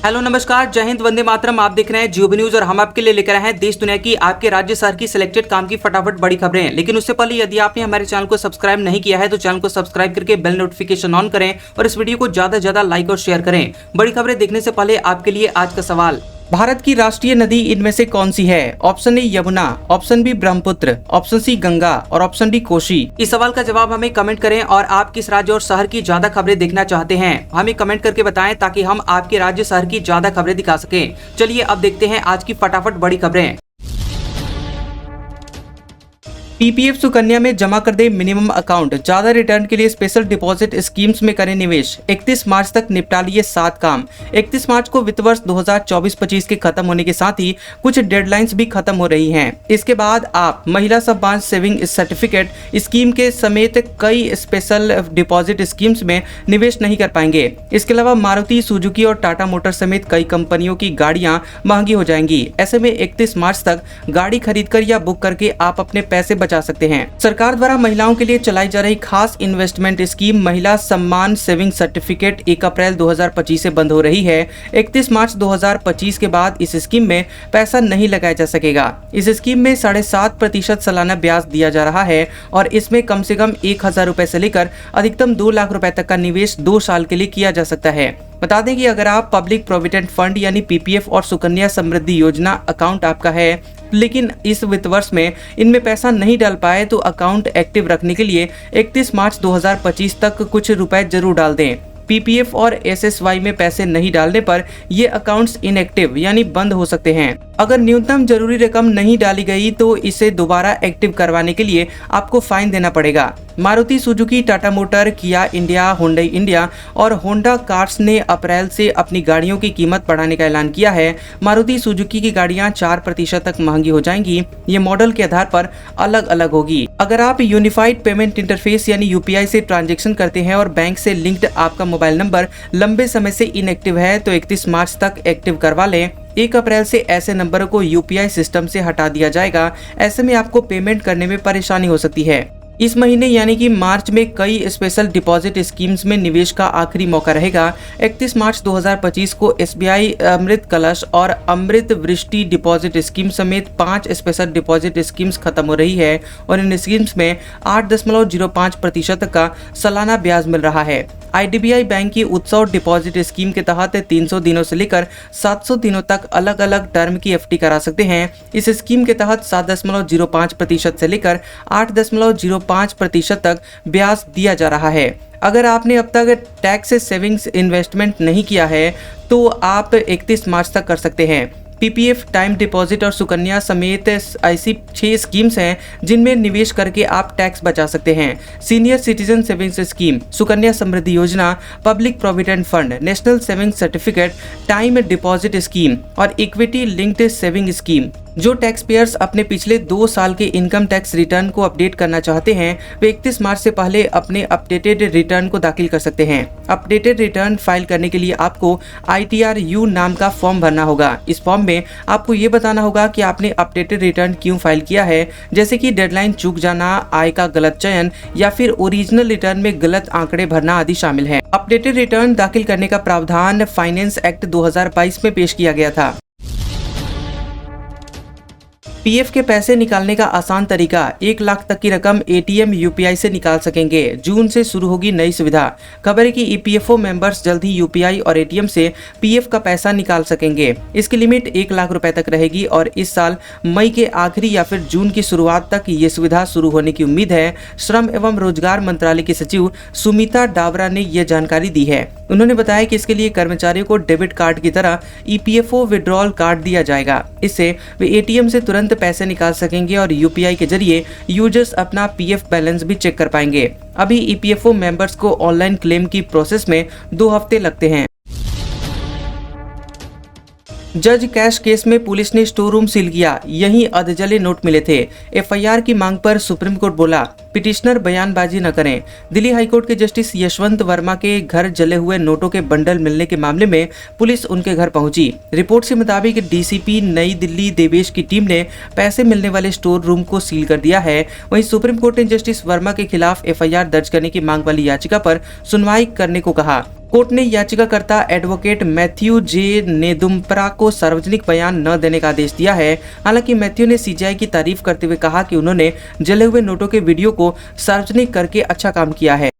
Hello नमस्कार, जय हिंद, वंदे मातरम। आप देख रहे हैं जियो न्यूज और हम आपके लिए लेकर आए हैं देश दुनिया की, आपके राज्य शहर की सिलेक्टेड काम की फटाफट बड़ी खबरें। लेकिन उससे पहले यदि आपने हमारे चैनल को सब्सक्राइब नहीं किया है तो चैनल को सब्सक्राइब करके बेल नोटिफिकेशन ऑन करें और इस वीडियो को ज्यादा से ज्यादा लाइक और शेयर करें। बड़ी खबरें देखने से पहले आपके लिए आज का सवाल, भारत की राष्ट्रीय नदी इनमें से कौन सी है? Option A Yamuna, option B Brahmaputra, option C Ganga और ऑप्शन डी कोसी। इस सवाल का जवाब हमें कमेंट करें और आप किस राज्य और शहर की ज्यादा खबरें देखना चाहते हैं हमें कमेंट करके बताएं ताकि हम आपके राज्य शहर की ज्यादा खबरें दिखा सकें। चलिए अब देखते हैं आज की फटाफट बड़ी खबरें। पीपीएफ सुकन्या में जमा कर दे मिनिमम अकाउंट, ज्यादा रिटर्न के लिए स्पेशल डिपॉजिट स्कीम्स में करें निवेश। 31 मार्च तक निपटा लिए 7 काम। 31 मार्च को वित्त वर्ष 2024-25 के खत्म होने के साथ ही कुछ डेडलाइंस भी खत्म हो रही हैं। इसके बाद आप महिला सम्मान सेविंग सर्टिफिकेट स्कीम के समेत कई स्पेशल डिपॉजिट स्कीम्स में निवेश नहीं कर पाएंगे। इसके अलावा मारुति सुजुकी और टाटा मोटर समेत कई कंपनियों की गाड़ियां महंगी हो जाएंगी। ऐसे में 31 मार्च तक गाड़ी खरीदकर या बुक करके आप अपने पैसे बचा सकते हैं। सरकार द्वारा महिलाओं के लिए चलाई जा रही खास इन्वेस्टमेंट स्कीम महिला सम्मान सेविंग सर्टिफिकेट 1 अप्रैल 2025 से बंद हो रही है। 31 मार्च 2025 के बाद इस स्कीम में पैसा नहीं लगाया जा सकेगा। इस स्कीम में 7.5% सालाना ब्याज दिया जा रहा है और इसमें कम से कम 1,000 रुपए से लेकर अधिकतम 2 लाख रुपए तक का निवेश 2 साल के लिए किया जा सकता है। बता दें कि अगर आप पब्लिक प्रोविडेंट फंड यानी पीपीएफ और सुकन्या समृद्धि योजना अकाउंट आपका है, लेकिन इस वित्त वर्ष में इनमें पैसा नहीं डाल पाए तो अकाउंट एक्टिव रखने के लिए 31 मार्च 2025 तक कुछ रुपए जरूर डाल दें। पीपीएफ और एसएसवाई में पैसे नहीं डालने पर ये अकाउंट्स इनएक्टिव यानी बंद हो सकते हैं। अगर न्यूनतम जरूरी रकम नहीं डाली गई तो इसे दोबारा एक्टिव करवाने के लिए आपको फाइन देना पड़ेगा। मारुति सुजुकी, टाटा मोटर, किया इंडिया, हुंडई इंडिया और होंडा कार्स ने अप्रैल से अपनी गाड़ियों की कीमत बढ़ाने का ऐलान किया है। मारुति सुजुकी की गाड़ियां 4% तक महंगी हो जाएंगी। ये मॉडल के आधार पर अलग अलग होगी। अगर आप यूनिफाइड पेमेंट इंटरफेस यानी यूपीआई से ट्रांजैक्शन करते हैं और बैंक से लिंक्ड आपका मोबाइल नंबर लंबे समय से इनएक्टिव है तो 31 मार्च तक एक्टिव करवा लें। 1 अप्रैल से ऐसे नंबरों को यूपीआई सिस्टम से हटा दिया जाएगा। ऐसे में आपको पेमेंट करने में परेशानी हो सकती है। इस महीने यानी कि मार्च में कई स्पेशल डिपॉजिट स्कीम्स में निवेश का आखिरी मौका रहेगा। 31 मार्च 2025 को एसबीआई अमृत कलश और अमृत वृष्टि डिपॉजिट स्कीम समेत 5 स्पेशल डिपॉजिट स्कीम्स खत्म हो रही है और इन स्कीम्स में 8.05% का सालाना ब्याज मिल रहा है। आईडीबीआई बैंक की उत्सव डिपॉजिट स्कीम के तहत 300 दिनों से लेकर 700 दिनों तक अलग अलग टर्म की एफडी करा सकते हैं। इस स्कीम के तहत 7.05% से लेकर 8.05% तक ब्याज दिया जा रहा है। अगर आपने अब तक टैक्स सेविंग्स इन्वेस्टमेंट नहीं किया है तो आप 31 मार्च तक कर सकते हैं। पीपीएफ, टाइम डिपॉजिट और सुकन्या समेत ऐसी 6 स्कीम्स हैं जिनमें निवेश करके आप टैक्स बचा सकते हैं। Senior citizen savings scheme, Sukanya Samriddhi Yojana, public provident fund, national saving certificate, time deposit scheme और इक्विटी लिंक्ड सेविंग स्कीम। जो टैक्स पेयर्स अपने पिछले 2 साल के इनकम टैक्स रिटर्न को अपडेट करना चाहते हैं वे 31 मार्च से पहले अपने अपडेटेड रिटर्न को दाखिल कर सकते हैं। अपडेटेड रिटर्न फाइल करने के लिए आपको ITRU नाम का फॉर्म भरना होगा। इस फॉर्म में आपको ये बताना होगा कि आपने अपडेटेड रिटर्न क्यों फाइल किया है, जैसे कि डेडलाइन चूक जाना, आय का गलत चयन या फिर ओरिजिनल रिटर्न में गलत आंकड़े भरना आदि शामिल है। अपडेटेड रिटर्न दाखिल करने का प्रावधान फाइनेंस एक्ट 2022 में पेश किया गया था। पीएफ के पैसे निकालने का आसान तरीका, 1 लाख तक की रकम एटीएम यूपीआई से निकाल सकेंगे। जून से शुरू होगी नई सुविधा। खबर है कि ईपीएफओ मेंबर्स जल्द ही यूपीआई और एटीएम से पीएफ का पैसा निकाल सकेंगे। इसकी लिमिट 1 लाख रुपए तक रहेगी और इस साल मई के आखिरी या फिर जून की शुरुआत तक ये सुविधा शुरू होने की उम्मीद है। श्रम एवं रोजगार मंत्रालय की सचिव सुमिता डावरा ने यह जानकारी दी है। उन्होंने बताया कि इसके लिए कर्मचारियों को डेबिट कार्ड की तरह ईपीएफओ विड्रॉल कार्ड दिया जाएगा। इससे वे एटीएम से तुरंत पैसे निकाल सकेंगे और यूपीआई के जरिए यूजर्स अपना पीएफ बैलेंस भी चेक कर पाएंगे। अभी ईपीएफओ मेंबर्स को ऑनलाइन क्लेम की प्रोसेस में 2 हफ्ते लगते हैं। जज कैश केस में पुलिस ने स्टोर रूम सील किया, यहीं अधजले नोट मिले थे। एफआईआर की मांग पर सुप्रीम कोर्ट बोला पिटिशनर बयानबाजी न करें। दिल्ली हाईकोर्ट के जस्टिस यशवंत वर्मा के घर जले हुए नोटों के बंडल मिलने के मामले में पुलिस उनके घर पहुंची। रिपोर्ट के मुताबिक डीसीपी नई दिल्ली देवेश की टीम ने पैसे मिलने वाले स्टोर रूम को सील कर दिया है। वहीं सुप्रीम कोर्ट ने जस्टिस वर्मा के खिलाफ एफआईआर दर्ज करने की मांग वाली याचिका पर सुनवाई करने को कहा। कोर्ट ने याचिकाकर्ता एडवोकेट मैथ्यू जे नेदुम्परा को सार्वजनिक बयान न देने का आदेश दिया है। हालांकि मैथ्यू ने सीजीआई की तारीफ करते हुए कहा कि उन्होंने जले हुए नोटों के वीडियो को सार्वजनिक करके अच्छा काम किया है।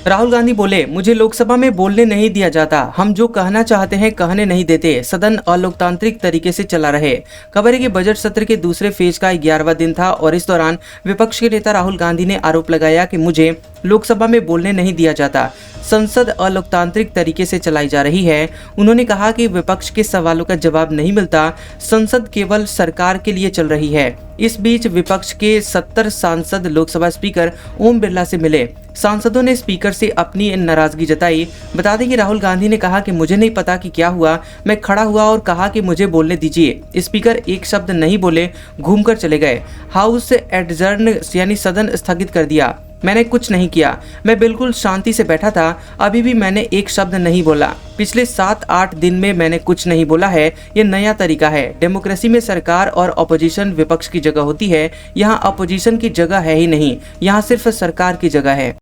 राहुल गांधी बोले, मुझे लोकसभा में बोलने नहीं दिया जाता, हम जो कहना चाहते हैं कहने नहीं देते, सदन अलोकतांत्रिक तरीके से चला रहे। खबर है कि बजट सत्र के दूसरे फेज का 11वां दिन था और इस दौरान विपक्ष के नेता राहुल गांधी ने आरोप लगाया कि मुझे लोकसभा में बोलने नहीं दिया जाता, संसद अलोकतांत्रिक तरीके से चलाई जा रही है। उन्होंने कहा कि विपक्ष के सवालों का जवाब नहीं मिलता, संसद केवल सरकार के लिए चल रही है। इस बीच विपक्ष के 70 सांसद लोकसभा स्पीकर ओम बिरला से मिले। सांसदों ने स्पीकर से अपनी नाराजगी जताई। बता दें कि राहुल गांधी ने कहा कि मुझे नहीं पता कि क्या हुआ, मैं खड़ा हुआ और कहा कि मुझे बोलने दीजिए। स्पीकर एक शब्द नहीं बोले, घूमकर चले गए। हाउस एडजर्न यानी सदन स्थगित कर दिया। मैंने कुछ नहीं किया, मैं बिल्कुल शांति से बैठा था, अभी भी मैंने एक शब्द नहीं बोला। पिछले 7-8 दिन में मैंने कुछ नहीं बोला है। ये नया तरीका है। डेमोक्रेसी में सरकार और अपोजिशन विपक्ष की जगह होती है, यहाँ अपोजिशन की जगह है ही नहीं, यहाँ सिर्फ सरकार की जगह है।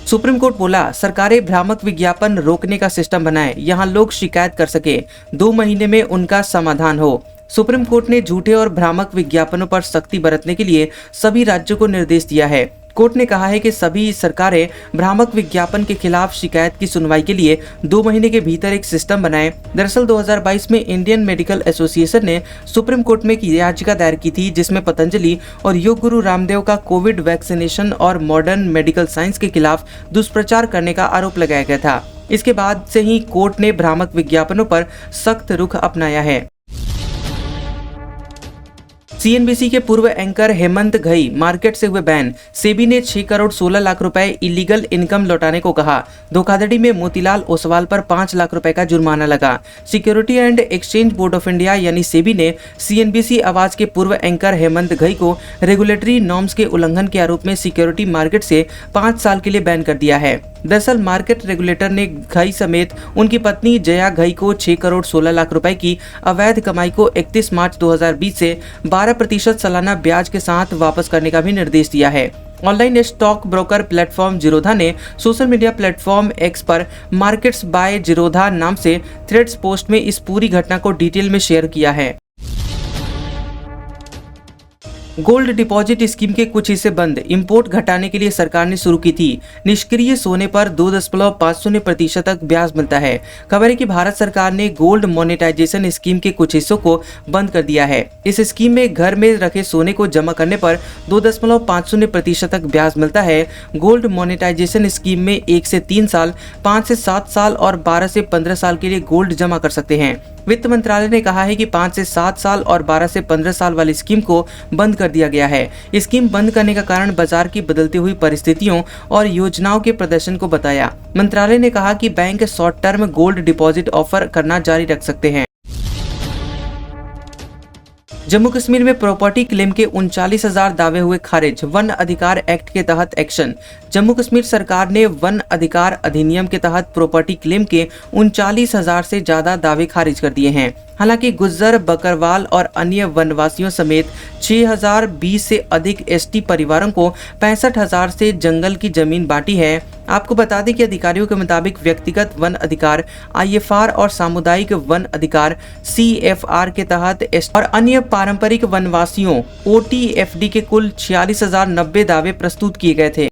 सुप्रीम कोर्ट बोला, सरकारें भ्रामक विज्ञापन रोकने का सिस्टम बनाएं, यहाँ लोग शिकायत कर सके, 2 महीने में उनका समाधान हो। सुप्रीम कोर्ट ने झूठे और भ्रामक विज्ञापनों पर सख्ती बरतने के लिए सभी राज्यों को निर्देश दिया है। कोर्ट ने कहा है कि सभी सरकारें भ्रामक विज्ञापन के खिलाफ शिकायत की सुनवाई के लिए 2 महीने के भीतर एक सिस्टम बनाएं। दरअसल 2022 में इंडियन मेडिकल एसोसिएशन ने सुप्रीम कोर्ट में एक याचिका दायर की थी, जिसमें पतंजलि और योग गुरु रामदेव का कोविड वैक्सीनेशन और मॉडर्न मेडिकल साइंस के खिलाफ दुष्प्रचार करने का आरोप लगाया गया था। इसके बाद से ही कोर्ट ने भ्रामक विज्ञापनों पर सख्त रुख अपनाया है। सीएनबीसी के पूर्व एंकर हेमंत घई मार्केट से हुए बैन। सेबी ने 6 करोड़ 16 लाख रुपए इलीगल इनकम लौटाने को कहा। धोखाधड़ी में मोतीलाल ओसवाल पर 5 लाख रुपए का जुर्माना लगा। Security and exchange board of India यानी सेबी ने सीएनबीसी आवाज के पूर्व एंकर हेमंत घई को रेगुलेटरी नॉर्म्स के उल्लंघन के आरोप में सिक्योरिटी मार्केट से 5 साल के लिए बैन कर दिया है। दरअसल मार्केट रेगुलेटर ने घई समेत उनकी पत्नी जया घई को 6 करोड़ 16 लाख रुपए की अवैध कमाई को 31 मार्च 2020 से 12% सालाना ब्याज के साथ वापस करने का भी निर्देश दिया है। Online stock broker platform Zerodha ने सोशल मीडिया प्लेटफॉर्म एक्स पर मार्केट्स बाय जीरोधा नाम से थ्रेड्स पोस्ट में इस पूरी घटना को डिटेल में शेयर किया है। गोल्ड डिपॉजिट स्कीम के कुछ हिस्से बंद। इंपोर्ट घटाने के लिए सरकार ने शुरू की थी। निष्क्रिय सोने पर 2.50% तक ब्याज मिलता है। खबर है कि भारत सरकार ने गोल्ड मोनेटाइजेशन स्कीम के कुछ हिस्सों को बंद कर दिया है। इस स्कीम में घर में रखे सोने को जमा करने पर 2.50% तक ब्याज मिलता है। गोल्ड मोनेटाइजेशन स्कीम में 1 से 3 साल, 5 से 7 साल और 12 से 15 साल के लिए गोल्ड जमा कर सकते हैं। वित्त मंत्रालय ने कहा है कि 5 से 7 साल और 12 से 15 साल वाली स्कीम को बंद कर दिया गया है। स्कीम बंद करने का कारण बाजार की बदलती हुई परिस्थितियों और योजनाओं के प्रदर्शन को बताया। मंत्रालय ने कहा कि bank short term gold deposit offer करना जारी रख सकते हैं। जम्मू कश्मीर में प्रॉपर्टी क्लेम के 39,000 दावे हुए खारिज। वन अधिकार एक्ट के तहत एक्शन। जम्मू कश्मीर सरकार ने वन अधिकार अधिनियम के तहत प्रॉपर्टी क्लेम के 39,000 से ज्यादा दावे खारिज कर दिए हैं। हालांकि गुज्जर, बकरवाल और अन्य वनवासियों समेत 6,020 से अधिक एसटी परिवारों को 65,000 से जंगल की जमीन बांटी है। आपको बता दें कि अधिकारियों के मुताबिक व्यक्तिगत वन अधिकार आईएफआर और सामुदायिक वन अधिकार सीएफआर के तहत और अन्य पारंपरिक वनवासियों ओटीएफडी के कुल 46,090 दावे प्रस्तुत किए गए थे।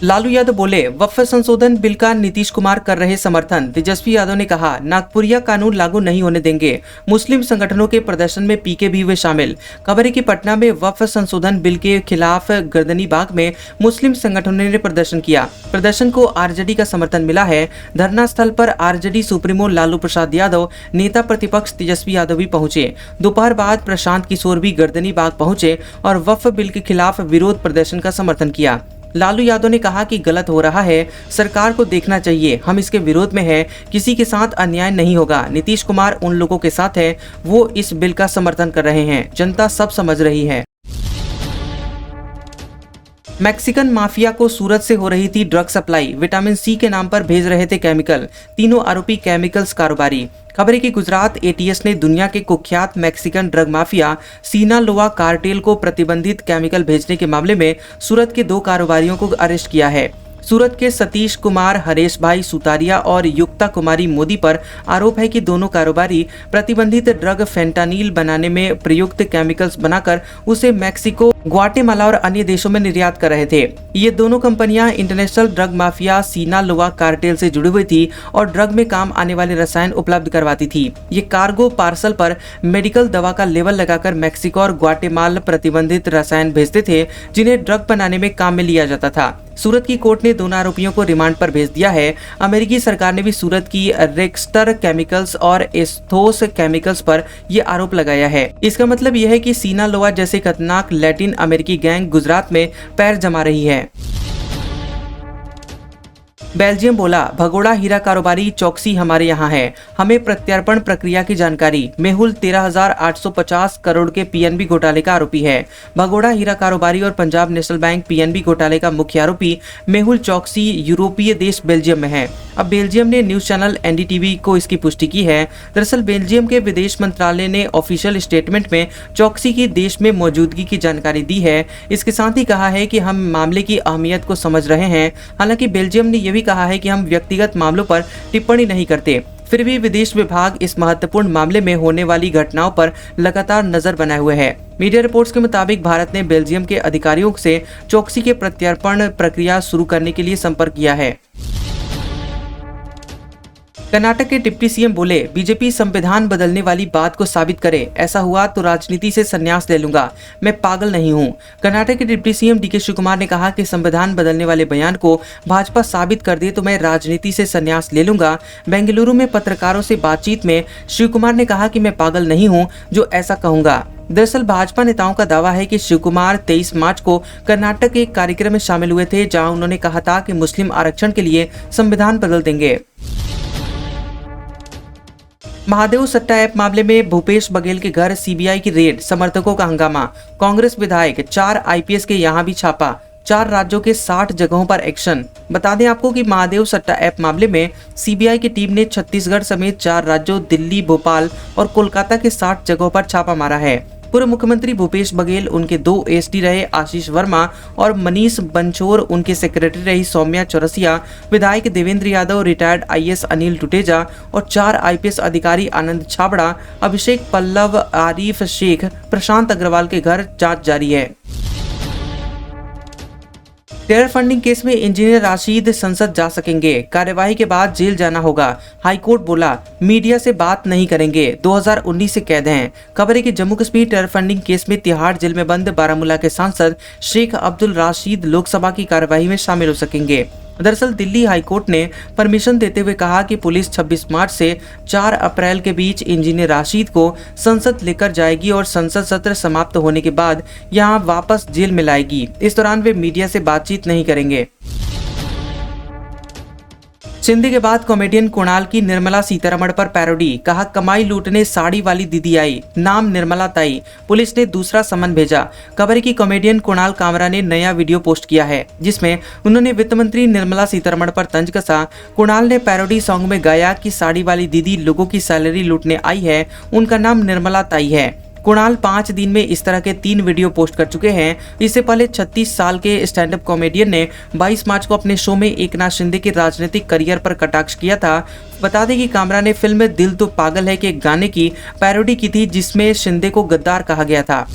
लालू यादव बोले, वक्फ संशोधन बिल का नीतीश कुमार कर रहे समर्थन। तेजस्वी यादव ने कहा, नागपुरिया कानून लागू नहीं होने देंगे। मुस्लिम संगठनों के प्रदर्शन में पीके भी हुए शामिल। खबर है कि पटना में वक्फ संशोधन बिल के खिलाफ गर्दनी बाग में मुस्लिम संगठनों ने प्रदर्शन किया। प्रदर्शन को आरजेडी का समर्थन मिला है। धरना स्थल पर आरजेडी सुप्रीमो लालू प्रसाद यादव, नेता प्रतिपक्ष तेजस्वी यादव भी पहुंचे। दोपहर बाद प्रशांत किशोर भी गर्दनी बाग पहुंचे और वक्फ बिल के खिलाफ विरोध प्रदर्शन का समर्थन किया। लालू यादव ने कहा कि गलत हो रहा है, सरकार को देखना चाहिए, हम इसके विरोध में है, किसी के साथ अन्याय नहीं होगा। नीतीश कुमार उन लोगों के साथ है, वो इस बिल का समर्थन कर रहे हैं, जनता सब समझ रही है। मैक्सिकन माफिया को सूरत से हो रही थी ड्रग सप्लाई, विटामिन सी के नाम पर भेज रहे थे केमिकल, तीनों आरोपी केमिकल्स कारोबारी। खबर है कि गुजरात एटीएस ने दुनिया के कुख्यात Mexican drug mafia Sinaloa cartel को प्रतिबंधित केमिकल भेजने के मामले में सूरत के 2 कारोबारियों को अरेस्ट किया है। सूरत के सतीश कुमार हरेश भाई सुतारिया और युक्ता कुमारी मोदी पर आरोप है कि दोनों कारोबारी प्रतिबंधित ड्रग फेंटानिल बनाने में प्रयुक्त केमिकल्स बनाकर उसे मैक्सिको, ग्वाटेमाला और अन्य देशों में निर्यात कर रहे थे। ये दोनों कंपनियां international drug mafia Sinaloa cartel से जुड़ी हुई थी और ड्रग में काम आने वाले रसायन उपलब्ध करवाती थी। ये कार्गो पार्सल पर मेडिकल दवा का लेबल लगाकर मैक्सिको और ग्वाटेमाला प्रतिबंधित रसायन भेजते थे, जिन्हें ड्रग बनाने में काम में लिया जाता था। सूरत की कोर्ट ने दोनों आरोपियों को रिमांड पर भेज दिया है। अमेरिकी सरकार ने भी सूरत की रेक्सटर केमिकल्स और एस्थोस केमिकल्स पर यह आरोप लगाया है। इसका मतलब यह है कि सिनालोआ जैसे खतरनाक लैटिन अमेरिकी गैंग गुजरात में पैर जमा रही है। बेल्जियम बोला, भगोड़ा हीरा कारोबारी चौकसी हमारे यहाँ है, हमें प्रत्यार्पण प्रक्रिया की जानकारी। मेहुल 13,850 करोड़ के पीएनबी घोटाले का आरोपी है। भगोड़ा हीरा कारोबारी और पंजाब नेशनल बैंक पीएनबी घोटाले का मुख्य आरोपी मेहुल चौकसी यूरोपीय देश बेल्जियम में है। अब बेल्जियम ने न्यूज चैनल एनडीटीवी को इसकी पुष्टि की है। दरअसल बेल्जियम के विदेश मंत्रालय ने ऑफिशियल स्टेटमेंट में चौकसी की देश में मौजूदगी की जानकारी दी है। इसके साथ ही कहा है कि हम मामले की अहमियत को समझ रहे हैं। हालांकि बेल्जियम ने यह भी कहा है कि हम व्यक्तिगत मामलों पर टिप्पणी नहीं करते। फिर भी विदेश विभाग इस महत्वपूर्ण मामले में होने वाली घटनाओं पर लगातार नजर बनाए हुए है। मीडिया रिपोर्ट्स के मुताबिक भारत ने बेल्जियम के अधिकारियों से चौकसी के प्रत्यार्पण प्रक्रिया शुरू करने के लिए संपर्क किया है। कर्नाटक के डिप्टी सीएम बोले, बीजेपी संविधान बदलने वाली बात को साबित करे, ऐसा हुआ तो राजनीति से संन्यास ले लूंगा, मैं पागल नहीं हूं। कर्नाटक के डिप्टी सीएम डीके शिवकुमार ने कहा कि संविधान बदलने वाले बयान को भाजपा साबित कर दे तो मैं राजनीति से संन्यास ले लूंगा। बेंगलुरु में पत्रकारों से बातचीत में शिवकुमार ने कहा कि मैं पागल नहीं हूं जो ऐसा कहूंगा। दरअसल भाजपा नेताओं का दावा है कि शिवकुमार 23 मार्च को कर्नाटक के एक कार्यक्रम में शामिल हुए थे, जहां उन्होंने कहा था कि मुस्लिम आरक्षण के लिए संविधान बदल देंगे। महादेव सट्टा ऐप मामले में भूपेश बघेल के घर सीबीआई की रेड, समर्थकों का हंगामा। कांग्रेस विधायक 4 आईपीएस के यहां भी छापा, 4 राज्यों के 60 जगहों पर एक्शन। बता दें आपको कि महादेव सट्टा ऐप मामले में सीबीआई की टीम ने छत्तीसगढ़ समेत 4 राज्यों दिल्ली, भोपाल और कोलकाता के 60 जगहों पर छापा मारा है। पूर्व मुख्यमंत्री भूपेश बघेल, उनके 2 एसडी रहे आशीष वर्मा और मनीष बंचोर, उनके सेक्रेटरी रही सौम्या चौरसिया, विधायक देवेंद्र यादव, रिटायर्ड आईएएस अनिल टुटेजा और 4 आईपीएस अधिकारी आनंद छाबड़ा, अभिषेक पल्लव, आरिफ शेख, प्रशांत अग्रवाल के घर जांच जारी है। टेरर फंडिंग केस में इंजीनियर राशिद संसद जा सकेंगे, कार्यवाही के बाद जेल जाना होगा। हाईकोर्ट बोला, मीडिया से बात नहीं करेंगे, 2019 से कैद हैं। खबर है कि Jammu Kashmir terror funding case में तिहाड़ जेल में बंद बारामूला के सांसद शेख अब्दुल राशिद लोकसभा की कार्यवाही में शामिल हो सकेंगे। दरअसल दिल्ली हाईकोर्ट ने परमिशन देते हुए कहा कि पुलिस 26 मार्च से 4 अप्रैल के बीच इंजीनियर राशिद को संसद लेकर जाएगी और संसद सत्र समाप्त होने के बाद यहां वापस जेल में लाएगी। इस दौरान वे मीडिया से बातचीत नहीं करेंगे। शिंदे के बाद कॉमेडियन कुणाल की निर्मला सीतारमण पर पैरोडी, कहा कमाई लूटने साड़ी वाली दीदी आई, नाम निर्मला ताई, पुलिस ने दूसरा समन भेजा। खबर है कि कॉमेडियन कुणाल कामरा ने नया वीडियो पोस्ट किया है, जिसमें उन्होंने वित्त मंत्री निर्मला सीतारमण पर तंज कसा। कुणाल ने पैरोडी सॉन्ग में गाया कि साड़ी वाली दीदी लोगों की सैलरी लूटने आई है, उनका नाम निर्मला ताई है। कुणाल 5 दिन में इस तरह के 3 वीडियो पोस्ट कर चुके हैं। इससे पहले 36 साल के स्टैंड अप कॉमेडियन ने 22 मार्च को अपने शो में एकनाथ शिंदे के राजनीतिक करियर पर कटाक्ष किया था। बता दें कि कामरा ने फिल्म दिल तो पागल है के गाने की पैरोडी की थी, जिसमें शिंदे को गद्दार कहा गया था।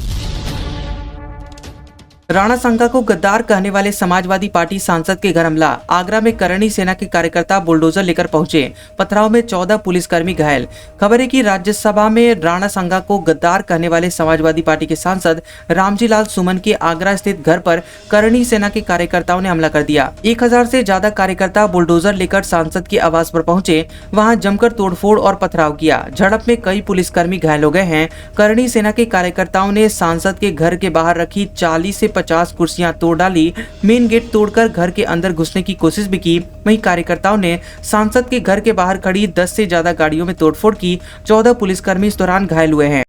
राणा सांगा को गद्दार कहने वाले समाजवादी पार्टी सांसद के घर हमला, आगरा में करणी सेना के कार्यकर्ता बुलडोजर लेकर पहुंचे, पथराव में 14 पुलिसकर्मी घायल। खबर है कि राज्यसभा में राणा सांगा को गद्दार कहने वाले समाजवादी पार्टी के सांसद रामजी लाल सुमन के आगरा स्थित घर पर करणी सेना के कार्यकर्ताओं ने हमला कर दिया। 1000 से ज्यादा कार्यकर्ता बुलडोजर लेकर सांसद के आवास पर पहुंचे, वहां जमकर तोड़फोड़ और पथराव किया। झड़प में कई पुलिसकर्मी घायल हो गए हैं। करणी सेना के कार्यकर्ताओं ने सांसद के घर के बाहर रखी 40 से 50 कुर्सियां तोड़ डाली। मेन गेट तोड़कर घर के अंदर घुसने की कोशिश भी की। वहीं कार्यकर्ताओं ने सांसद के घर के बाहर खड़ी 10 से ज्यादा गाड़ियों में तोड़फोड़ की। 14 पुलिसकर्मी इस दौरान घायल हुए हैं।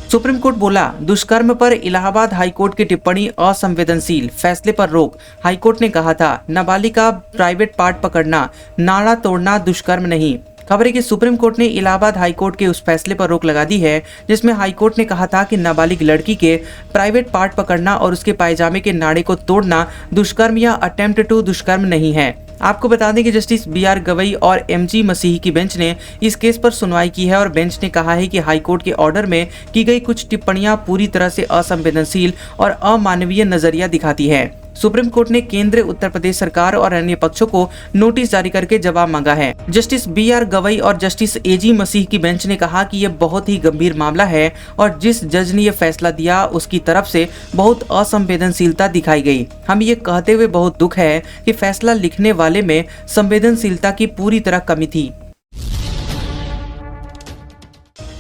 सुप्रीम कोर्ट बोला, दुष्कर्म पर इलाहाबाद हाईकोर्ट की टिप्पणी असंवेदनशील, फैसले पर रोक। हाईकोर्ट ने कहा था, नाबालिग का प्राइवेट पार्ट पकड़ना, नाड़ा तोड़ना दुष्कर्म नहीं। खबर है कि सुप्रीम कोर्ट ने इलाहाबाद हाईकोर्ट के उस फैसले पर रोक लगा दी है जिसमें हाईकोर्ट ने कहा था कि नाबालिग लड़की के प्राइवेट पार्ट पकड़ना और उसके पायजामे के नाड़े को तोड़ना दुष्कर्म या अटेम्प्ट टू दुष्कर्म नहीं है। आपको बता दें कि जस्टिस BR गवई और MG मसीही की बेंच ने इस केस पर सुनवाई की है और बेंच ने कहा है कि हाईकोर्ट के ऑर्डर में की गई कुछ टिप्पणियां पूरी तरह से असंवेदनशील और अमानवीय नजरिया दिखाती है। सुप्रीम कोर्ट ने केंद्र, उत्तर प्रदेश सरकार और अन्य पक्षों को नोटिस जारी करके जवाब मांगा है। जस्टिस BR गवई और जस्टिस AG मसीह की बेंच ने कहा कि यह बहुत ही गंभीर मामला है और जिस जज ने यह फैसला दिया उसकी तरफ से बहुत असंवेदनशीलता दिखाई गई। हम ये कहते हुए बहुत दुख है कि फैसला लिखने वाले में संवेदनशीलता की पूरी तरह कमी थी।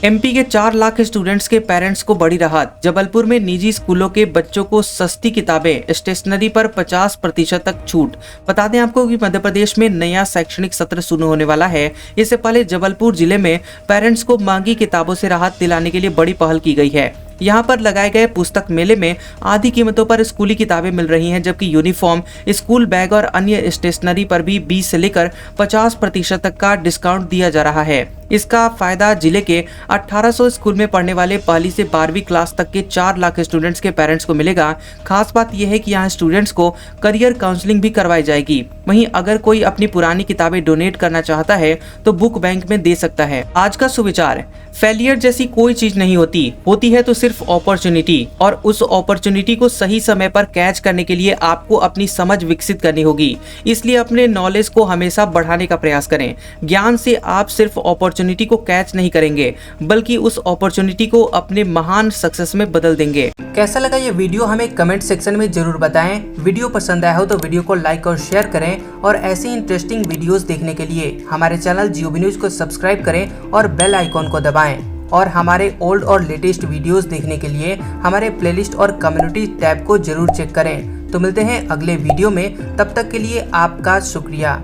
MP के 4 लाख स्टूडेंट्स के पेरेंट्स को बड़ी राहत। जबलपुर में निजी स्कूलों के बच्चों को सस्ती किताबें, स्टेशनरी पर 50% तक छूट। बता दें आपको कि मध्य प्रदेश में नया शैक्षणिक सत्र शुरू होने वाला है। इससे पहले जबलपुर जिले में पेरेंट्स को महंगी किताबों से राहत दिलाने के लिए बड़ी पहल की गई है। यहाँ पर लगाए गए पुस्तक मेले में आधी कीमतों पर स्कूली किताबें मिल रही हैं, जबकि यूनिफॉर्म, स्कूल बैग और अन्य स्टेशनरी पर भी 20 से लेकर 50% तक का डिस्काउंट दिया जा रहा है। इसका फायदा जिले के 1800 स्कूल में पढ़ने वाले पहली से 12वीं क्लास तक के 4 लाख स्टूडेंट्स के पेरेंट्स को मिलेगा। खास बात यह है कि यहाँ स्टूडेंट्स को करियर काउंसलिंग भी करवाई जाएगी। वहीं अगर कोई अपनी पुरानी किताबें डोनेट करना चाहता है तो बुक बैंक में दे सकता है। आज का सुविचार, फेलियर जैसी कोई चीज नहीं होती है तो सिर्फ अपॉर्चुनिटी, और उस अपॉर्चुनिटी को सही समय पर कैच करने के लिए आपको अपनी समझ विकसित करनी होगी। इसलिए अपने नॉलेज को हमेशा बढ़ाने का प्रयास करें। ज्ञान से आप सिर्फ अपॉर्चुनिटी को कैच नहीं करेंगे बल्कि उस अपॉर्चुनिटी को अपने महान सक्सेस में बदल देंगे। कैसा लगा ये वीडियो हमें कमेंट सेक्शन में जरूर बताएं। वीडियो पसंद आया हो तो वीडियो को लाइक और शेयर करें और ऐसे इंटरेस्टिंग वीडियोस देखने के लिए हमारे चैनल GOB न्यूज को सब्सक्राइब करें और बेल आइकॉन को दबाएं। और हमारे ओल्ड और लेटेस्ट वीडियोस देखने के लिए हमारे प्लेलिस्ट और कम्युनिटी टैब को जरूर चेक करें। तो मिलते हैं अगले वीडियो में, तब तक के लिए आपका शुक्रिया।